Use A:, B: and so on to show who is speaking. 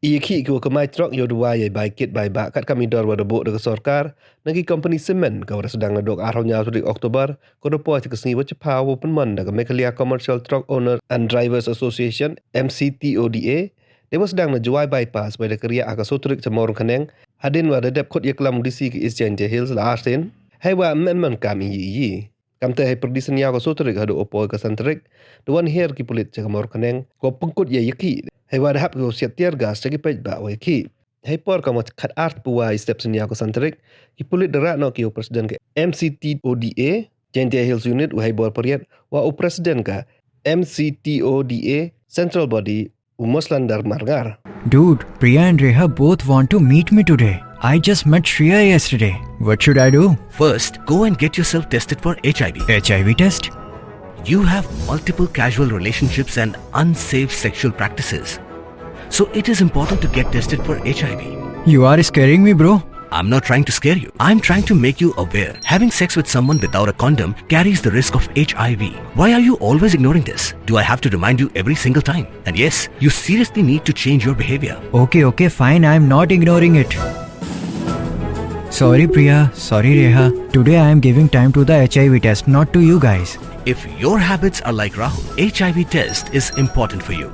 A: Iki ko kemai truk yo dua ye baikit bai ba kat kami dor wa debuk de sorkar nagi company semen ka sedang ngedok arhonya di Oktober ko depo ke sengi wa cepa wo penman da Mekalia Commercial Truck Owner and Drivers Association MCTODA dewa sedang najuai bypass bai de keria aka sotrik cemor keneng hadin wa dedep khot ye kelam disi ke Eastern Hills la arsen hai wa memang kami yi kamte hai perdisen ya ko sotrik hadu opo ka santrik duan her ki pulit cemor keneng ko pengkut ye yeki hai wa hap ko siat tiar gas segi pej ba wa ki hai por ka mat khat art puwa step senia ko santrik ki pulit derak no ki presiden ke MCTODA Jentia Hills Unit wa hai bor periat wa presiden ka MCTODA Central Body Umuslandar Margar.
B: Dude, Priya and Reha both want to meet me today. I just met Shreya yesterday. What should I do?
C: First, go and get yourself tested for HIV.
B: HIV test?
C: You have multiple casual relationships and unsafe sexual practices. So it is important to get tested for HIV.
B: You are scaring me, bro.
C: I'm not trying to scare you. I'm trying to make you aware. Having sex with someone without a condom carries the risk of HIV. Why are you always ignoring this? Do I have to remind you every single time? And yes, you seriously need to change your behavior.
B: Okay, fine. I'm not ignoring it. Sorry, Priya. Sorry, Reha. Today I am giving time to the HIV test, not to you guys.
C: If your habits are like Rahul, HIV test is important for you.